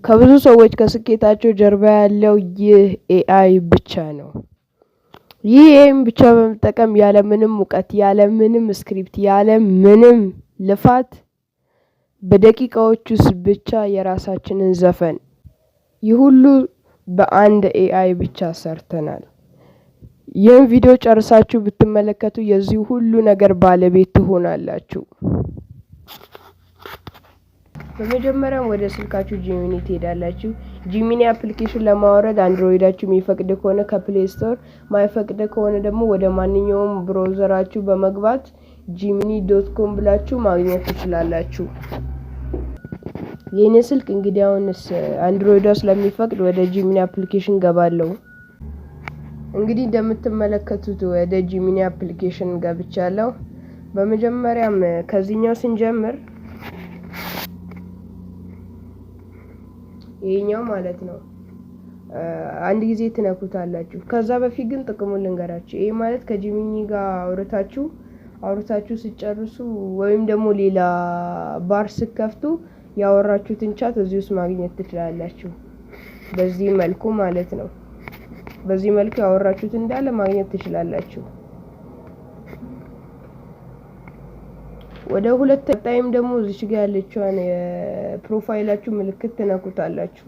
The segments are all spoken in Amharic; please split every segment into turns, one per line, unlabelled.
ከብዙ ሰዎች ከስኬታቸው ጀርባ ያለው ይህ ኤአይ ብቻ ነው። ይህ ኤአይን ብቻ በመጠቀም ያለምንም እውቀት ያለምንም ስክሪፕት ያለምንም ልፋት በደቂቃዎች ውስጥ ብቻ የራሳችንን ዘፈን ይህ ሁሉ በአንድ ኤአይ ብቻ ሰርተናል። ይህን ቪዲዮ ጨርሳችሁ ብትመለከቱ የዚህ ሁሉ ነገር ባለቤት ትሆናላችሁ። በመጀመሪያም ወደ ስልካችሁ ጂሚኒ ትሄዳላችሁ። ጂሚኒ አፕሊኬሽን ለማውረድ አንድሮይዳችሁ የሚፈቅድ ከሆነ ከፕሌይ ስቶር፣ ማይፈቅድ ከሆነ ደግሞ ወደ ማንኛውም ብራውዘራችሁ በመግባት gemini.com ብላችሁ ማግኘት ትችላላችሁ። የኔ ስልክ እንግዲህ አሁንስ አንድሮይድ ስለሚፈቅድ ወደ ጂሚኒ አፕሊኬሽን ገባለሁ። እንግዲህ እንደምትመለከቱት ወደ ጂሚኒ አፕሊኬሽን ገብቻለሁ። በመጀመሪያም ከዚህኛው ስንጀምር ይሄኛው ማለት ነው አንድ ጊዜ ትነኩታላችሁ። ከዛ በፊት ግን ጥቅሙን ልንገራችሁ። ይሄ ማለት ከጂሚኒ ጋር አውርታችሁ ሲጨርሱ ወይም ደግሞ ሌላ ባር ስከፍቱ ያወራችሁትን ቻት እዚህ ውስጥ ማግኘት ትችላላችሁ። በዚህ መልኩ ማለት ነው። በዚህ መልኩ ያወራችሁት እንዳለ ማግኘት ትችላላችሁ። ወደ ሁለት ታይም ደግሞ እዚች ጋር ያለችዋን የፕሮፋይላችሁ ምልክት ትነኩታላችሁ።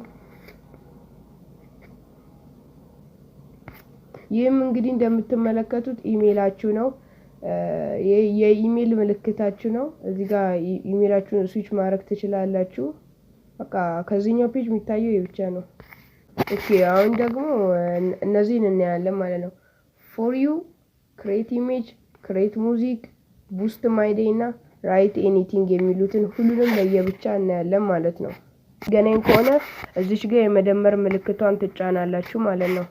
ይህም እንግዲህ እንደምትመለከቱት ኢሜይላችሁ ነው። የኢሜይል ምልክታችሁ ነው። እዚህ ጋር ኢሜይላችሁን ስዊች ማድረግ ትችላላችሁ። በቃ ከዚህኛው ፔጅ የሚታየው ይሄ ብቻ ነው። ኦኬ አሁን ደግሞ እነዚህን እናያለን ማለት ነው። ፎር ዩ፣ ክሬት ኢሜጅ፣ ክሬት ሙዚክ፣ ቡስት ማይ ዴይ እና ራይት ኤኒቲንግ የሚሉትን ሁሉንም ለየብቻ እናያለን ማለት ነው። ገናኝ ከሆነ እዚች ጋር የመደመር ምልክቷን ትጫናላችሁ ማለት ነው።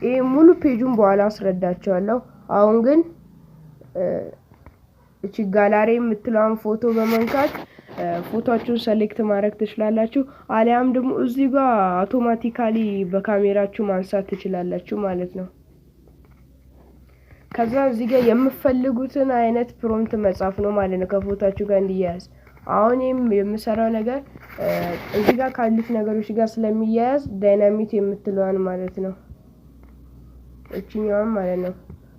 ይሄ ሙሉ ፔጁን በኋላ አስረዳቸዋለሁ። አሁን ግን እቺ ጋላሪ የምትለውን ፎቶ በመንካት ፎቶአችሁን ሰሌክት ማድረግ ትችላላችሁ። አሊያም ደግሞ እዚህ ጋር አውቶማቲካሊ በካሜራችሁ ማንሳት ትችላላችሁ ማለት ነው። ከዛ እዚህ ጋር የምትፈልጉትን አይነት ፕሮምፕት መጻፍ ነው ማለት ነው ከፎቶአችሁ ጋር እንዲያያዝ። አሁን የምሰራው ነገር እዚህ ጋር ካሉት ነገሮች ጋር ስለሚያያዝ ዳይናሚክ የምትለዋን ማለት ነው እቺኛዋን ማለት ነው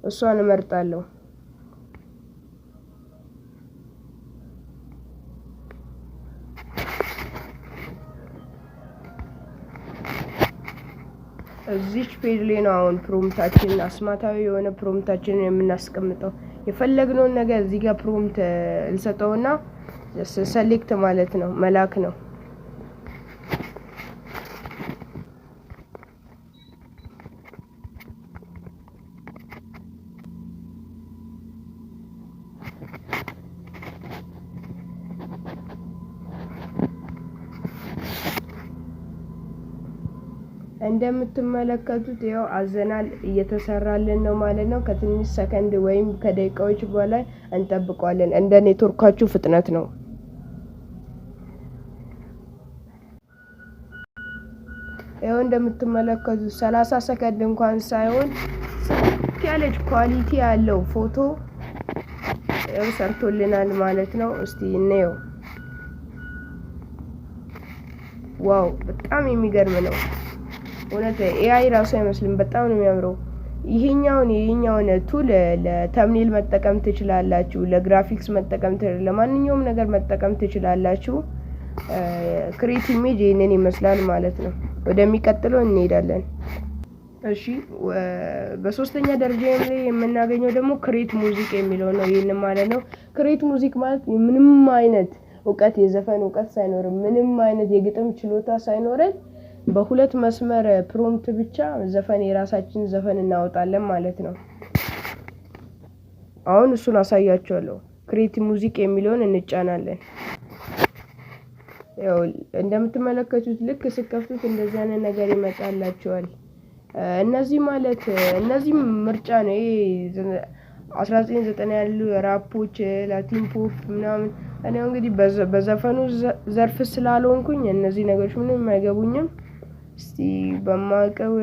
እሷን እመርጣለሁ። እዚች ፔጅ ላይ ነው አሁን ፕሮምፕታችንን አስማታዊ የሆነ ፕሮምፕታችንን የምናስቀምጠው። የፈለግነውን ነገር እዚህ ጋር ፕሮምፕት እንሰጠውና ሰሌክት ማለት ነው መላክ ነው። እንደምትመለከቱት ያው አዘናል እየተሰራልን ነው ማለት ነው። ከትንሽ ሰከንድ ወይም ከደቂቃዎች በኋላ እንጠብቀዋለን። እንደ ኔትወርካችሁ ፍጥነት ነው። ያው እንደምትመለከቱት 30 ሰከንድ እንኳን ሳይሆን ያለች ኳሊቲ ያለው ፎቶ ያው ሰርቶልናል ማለት ነው። እስቲ እንየው። ዋው በጣም የሚገርም ነው። እውነት ኤአይ ራሱ አይመስልም። በጣም ነው የሚያምረው። ይሄኛውን ቱል ለተምኔል መጠቀም ትችላላችሁ፣ ለግራፊክስ መጠቀም ለማንኛውም ነገር መጠቀም ትችላላችሁ። ክሬት ኢሜጅ ይሄንን ይመስላል ማለት ነው። ወደሚቀጥለው እንሄዳለን። እሺ በሶስተኛ ደረጃ ላይ የምናገኘው ደግሞ ክሬት ሙዚክ የሚለው ነው። ይሄንን ማለት ነው ክሬት ሙዚክ ማለት ምንም አይነት እውቀት የዘፈን እውቀት ሳይኖርም ምንም አይነት የግጥም ችሎታ ሳይኖረን በሁለት መስመር ፕሮምፕት ብቻ ዘፈን የራሳችን ዘፈን እናወጣለን ማለት ነው። አሁን እሱን አሳያችኋለሁ። ክሬት ሙዚክ የሚለውን እንጫናለን። ያው እንደምትመለከቱት ልክ ስከፍቱት እንደዚህ አይነት ነገር ይመጣላችኋል። እነዚህ ምርጫ ነው። ይሄ 1990 ያሉ ራፖች ላቲን ፖፕ ምናምን እኔ እንግዲህ በዘፈኑ ዘርፍ ስላልሆንኩኝ እነዚህ ነገሮች ምንም አይገቡኝም። እስቲ በማቀው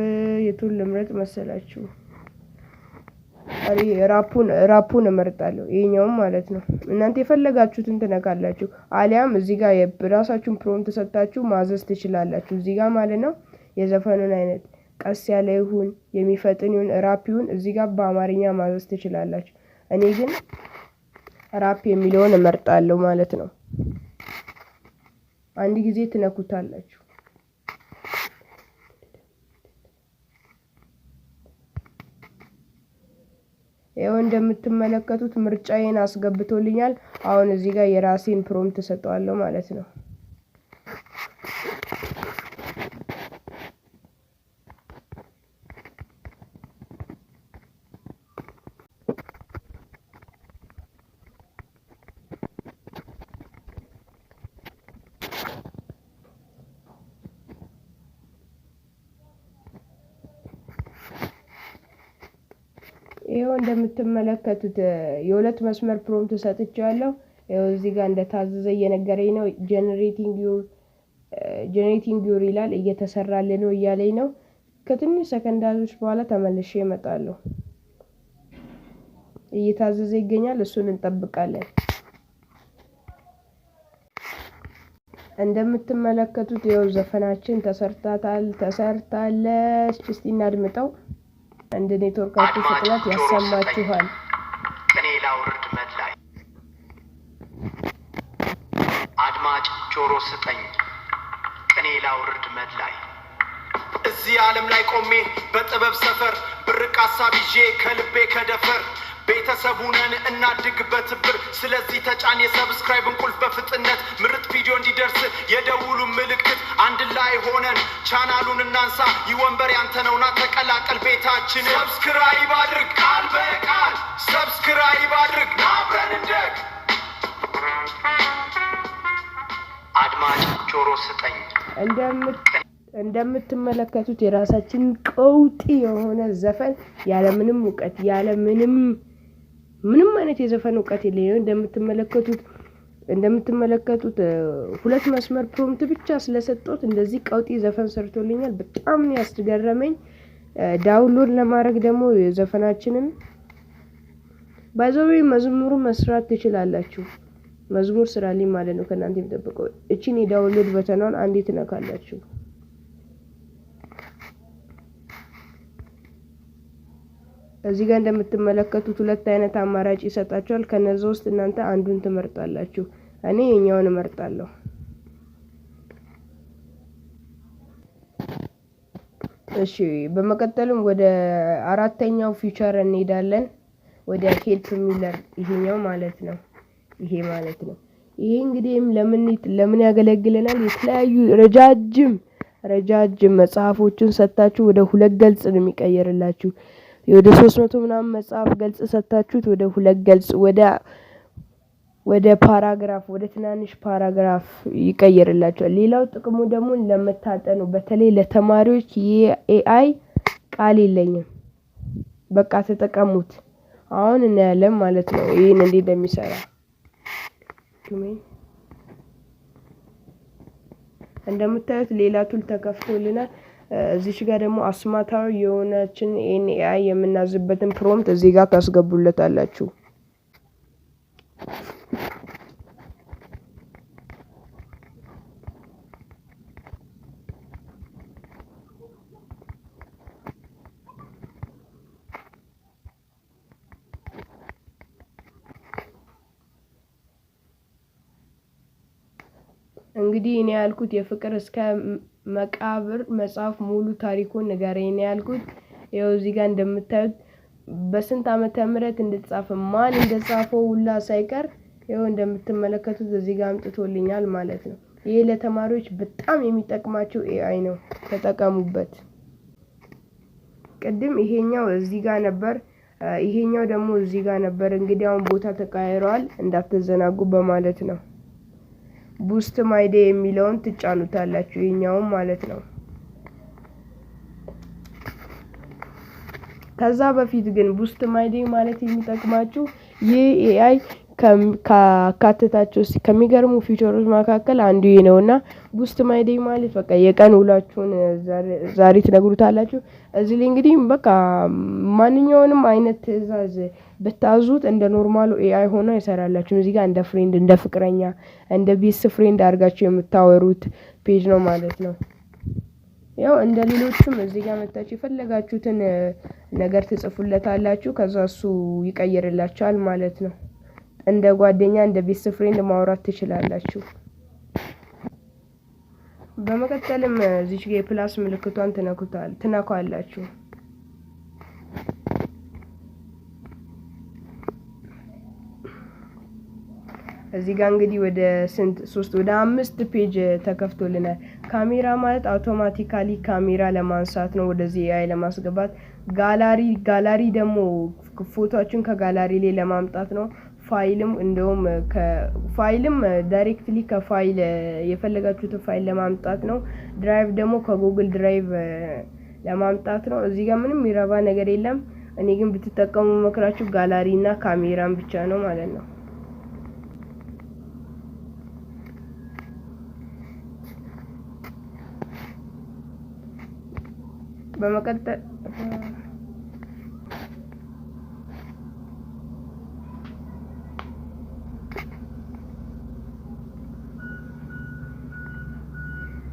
የቱን ልምረጥ መሰላችሁ? አሪ ራፑን እመርጣለሁ ይሄኛውም ማለት ነው። እናንተ የፈለጋችሁትን ትነካላችሁ አሊያም እዚህ ጋር የራሳችሁን ፕሮምፕት ሰጣችሁ ማዘዝ ትችላላችሁ እዚህ ጋር ማለት ነው። የዘፈኑን አይነት ቀስ ያለ ይሁን የሚፈጥን ይሁን ራፕ ይሁን እዚህ ጋር በአማርኛ ማዘዝ ትችላላችሁ። እኔ ግን ራፕ የሚለውን እመርጣለሁ ማለት ነው። አንድ ጊዜ ትነኩታላችሁ። ይሄው እንደምትመለከቱት ምርጫዬን አስገብቶልኛል። አሁን እዚህ ጋር የራሴን ፕሮምፕት ሰጠዋለሁ ማለት ነው። ይሄው እንደምትመለከቱት የሁለት መስመር ፕሮምፕት ሰጥቻለሁ። ይሄው እዚህ ጋር እንደታዘዘ እየነገረኝ ነው። ጀነሬቲንግ ዩር ይላል እየተሰራልን ነው እያለኝ ነው። ከትንሽ ሰከንዳቶች በኋላ ተመልሼ እመጣለሁ። እየታዘዘ ይገኛል። እሱን እንጠብቃለን። እንደምትመለከቱት ይሄው ዘፈናችን ተሰርታለች። እስቲ እናድምጠው። እንደ ኔትወርካችሁ ፍጥነት ያሰማችኋል።
ቅኔ ላውርድ መላይ አድማጭ ጆሮ ስጠኝ ቅኔ ላውርድ መላይ እዚህ ዓለም ላይ ቆሜ በጥበብ ሰፈር ብርቅ ሐሳብ ይዤ ከልቤ ከደፈር ቤተሰቡነን እናድግበት ብር ስለዚህ ተጫን የሰብስክራይብን ቁልፍ በፍጥነት ምርጥ ቪዲዮ እንዲደርስ የደውሉ ምልክት አንድ ላይ ሆነን ቻናሉን እናንሳ ይወንበር ያንተ ነውና ተቀላቀል ቤታችን ሰብስክራይብ አድርግ ቃል በቃል ሰብስክራይብ አድርግ አብረን እንደግ አድማጭ ጆሮ ስጠኝ
እንደምትመለከቱት የራሳችን ቀውጢ የሆነ ዘፈን ያለምንም ዕውቀት ምንም አይነት የዘፈን ዕውቀት የለኝም። እንደምትመለከቱት ሁለት መስመር ፕሮምፕት ብቻ ስለሰጠሁት እንደዚህ ቀውጢ ዘፈን ሰርቶልኛል። በጣም ነው ያስገረመኝ። ዳውንሎድ ለማድረግ ደግሞ የዘፈናችንን ባይዘው መዝሙሩ መስራት ትችላላችሁ። መዝሙር ስራልኝ ማለት ነው ከናንተ የሚጠብቀው እቺን የዳውንሎድ በተናን አንዴ ትነካላችሁ። እዚህ ጋር እንደምትመለከቱት ሁለት አይነት አማራጭ ይሰጣችኋል። ከነዛ ውስጥ እናንተ አንዱን ትመርጣላችሁ። እኔ የኛውን እመርጣለሁ። እሺ በመቀጠልም ወደ አራተኛው ፊቸር እንሄዳለን። ወደ ሄልፕ ሚለር ይሄኛው ማለት ነው። ይሄ እንግዲህ ለምን ያገለግለናል? የተለያዩ ረጃጅም መጽሐፎችን ሰጣችሁ ወደ ሁለት ገልጽ ነው የሚቀየርላችሁ። ወደ 300 ምናምን መጽሐፍ ገልጽ ሰጣችሁት ወደ ሁለት ገልጽ ወደ ፓራግራፍ ወደ ትናንሽ ፓራግራፍ ይቀየርላችኋል። ሌላው ጥቅሙ ደግሞ ለመታጠኑ በተለይ ለተማሪዎች የኤአይ ቃል የለኝም በቃ ተጠቀሙት። አሁን እናያለን ማለት ነው ይሄን እንዴት እንደሚሰራ። እንደምታዩት ሌላ ቱል ተከፍቶልናል። እዚህ ጋር ደግሞ አስማታዊ የሆነችን ኤአይ የምናዝበትን ፕሮምፕት እዚህ ጋር ታስገቡለታላችሁ። እንግዲህ እኔ ያልኩት የፍቅር እስከ መቃብር መጽሐፍ ሙሉ ታሪኩን ንገረኝ ነው ያልኩት። ይኸው እዚህ ጋር እንደምታዩት በስንት ዓመተ ምህረት እንደተጻፈ ማን እንደጻፈው ሁላ ሳይቀር ይኸው እንደምትመለከቱት እዚህ ጋር አምጥቶልኛል ማለት ነው። ይሄ ለተማሪዎች በጣም የሚጠቅማቸው ኤአይ ነው፣ ተጠቀሙበት። ቅድም ይሄኛው እዚህ ጋር ነበር፣ ይሄኛው ደግሞ እዚህ ጋር ነበር። እንግዲህ አሁን ቦታ ተቀያይሯል እንዳትዘናጉ በማለት ነው። ቡስት ማይ ዴይ የሚለውን ትጫኑታላችሁ ይሄኛውን ማለት ነው። ከዛ በፊት ግን ቡስት ማይ ዴይ ማለት የሚጠቅማችሁ ይሄ ኤአይ ካካተታቸው ከሚገርሙ ፊቸሮች መካከል አንዱ ይሄ ነውና ቡስት ማይ ዴይ ማለት በቃ የቀን ውላችሁን ዛሬ ትነግሩታላችሁ። እዚህ ላይ እንግዲህ በቃ ማንኛውንም አይነት ትዕዛዝ ብታዙት እንደ ኖርማሉ ኤአይ ሆኖ ይሰራላችሁ። እዚህ ጋር እንደ ፍሬንድ፣ እንደ ፍቅረኛ፣ እንደ ቤስት ፍሬንድ አድርጋችሁ የምታወሩት ፔጅ ነው ማለት ነው። ያው እንደ ሌሎችም እዚህ ጋር መጣችሁ የፈለጋችሁትን ነገር ትጽፉለታላችሁ ከዛ እሱ ይቀይርላችኋል ማለት ነው። እንደ ጓደኛ እንደ ቤስት ፍሬንድ ማውራት ትችላላችሁ። በመቀጠልም እዚች ጋር የፕላስ ምልክቷን ትነካላችሁ። እዚህ ጋር እንግዲህ ወደ 5 ፔጅ ተከፍቶልናል። ካሜራ ማለት አውቶማቲካሊ ካሜራ ለማንሳት ነው፣ ወደዚህ ኤአይ ለማስገባት። ጋላሪ ደግሞ ፎቶዎችን ከጋላሪ ላይ ለማምጣት ነው። ፋይልም ዳይሬክትሊ ከፋይል የፈለጋችሁትን ፋይል ለማምጣት ነው። ድራይቭ ደግሞ ከጉግል ድራይቭ ለማምጣት ነው። እዚህ ጋር ምንም የሚረባ ነገር የለም። እኔ ግን ብትጠቀሙ መክራችሁ ጋላሪ እና ካሜራን ብቻ ነው ማለት ነው። በመቀጠል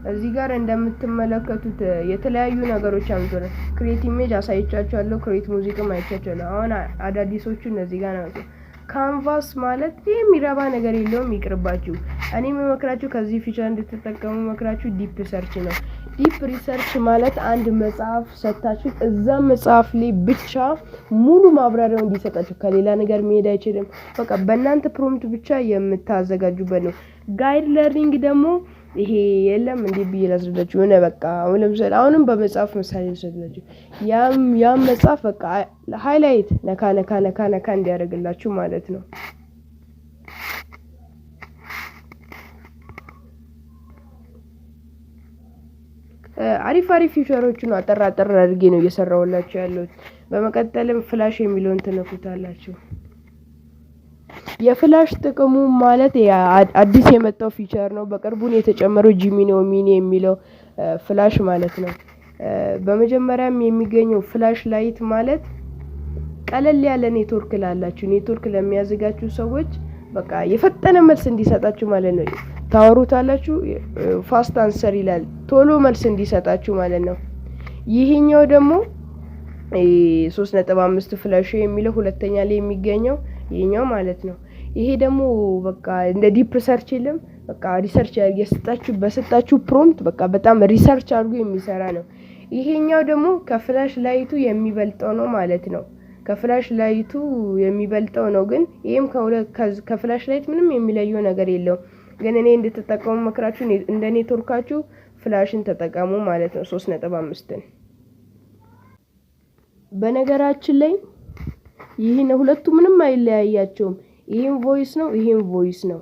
እዚህ ጋር እንደምትመለከቱት የተለያዩ ነገሮች አምጥቷል። ክሬት ኢሜጅ አሳይቻችኋለሁ፣ ክሬት ሙዚክም አይቻችኋለሁ። አሁን አዳዲሶቹ እነዚህ ጋር ነው። ካንቫስ ማለት ይሄ የሚረባ ነገር የለውም፣ ይቅርባችሁ። እኔ የምመክራችሁ ከዚህ ፊቸር እንድትጠቀሙ መክራችሁ ዲፕ ሰርች ነው። ዲፕ ሪሰርች ማለት አንድ መጽሐፍ ሰጣችሁ እዛ መጽሐፍ ላይ ብቻ ሙሉ ማብራሪያው እንዲሰጣችሁ ከሌላ ነገር መሄድ አይችልም። በቃ በእናንተ ፕሮምፕት ብቻ የምታዘጋጁበት ነው። ጋይድ ለርኒንግ ደግሞ ይሄ የለም እንዴ ብዬ ላስረዳችሁ። ሆነ በቃ ለምሳሌ አሁንም በመጽሐፍ ምሳሌ ልሰጣችሁ። ያም መጽሐፍ በቃ ሃይላይት ነካ እንዲያደርግላችሁ ማለት ነው። አሪፍ ፊቸሮችን አጠር አድርጌ ነው እየሰራሁላችሁ ያለሁት። በመቀጠልም ፍላሽ የሚለውን ትነኩታላችሁ። የፍላሽ ጥቅሙ ማለት አዲስ የመጣው ፊቸር ነው። በቅርቡ ነው የተጨመረው ጂሚኒ ሚኒ የሚለው ፍላሽ ማለት ነው። በመጀመሪያም የሚገኘው ፍላሽ ላይት ማለት ቀለል ያለ ኔትወርክ ላላችሁ ኔትወርክ ለሚያዘጋጁ ሰዎች በቃ የፈጠነ መልስ እንዲሰጣችሁ ማለት ነው። ታወሩታላችሁ ፋስት አንሰር ይላል፣ ቶሎ መልስ እንዲሰጣችሁ ማለት ነው። ይሄኛው ደግሞ 3.5 ፍላሽ የሚለው ሁለተኛ ላይ የሚገኘው ይሄኛው ማለት ነው። ይሄ ደግሞ በቃ እንደ ዲፕ ሰርች የለም፣ በቃ ሪሰርች በሰጣችሁ ፕሮምፕት በቃ በጣም ሪሰርች አድርጎ የሚሰራ ነው። ይሄኛው ደግሞ ከፍላሽ ላይቱ የሚበልጠው ነው ማለት ነው። ከፍላሽ ላይቱ የሚበልጠው ነው፣ ግን ይሄም ከፍላሽ ላይት ምንም የሚለየው ነገር የለውም። ግን እኔ እንድትጠቀሙ መክራችሁ እንደ ኔትወርካችሁ ፍላሽን ተጠቀሙ ማለት ነው 3.5ን። በነገራችን ላይ ይሄን ሁለቱ ምንም አይለያያቸውም። ይሄም ቮይስ ነው፣ ይሄም ቮይስ ነው።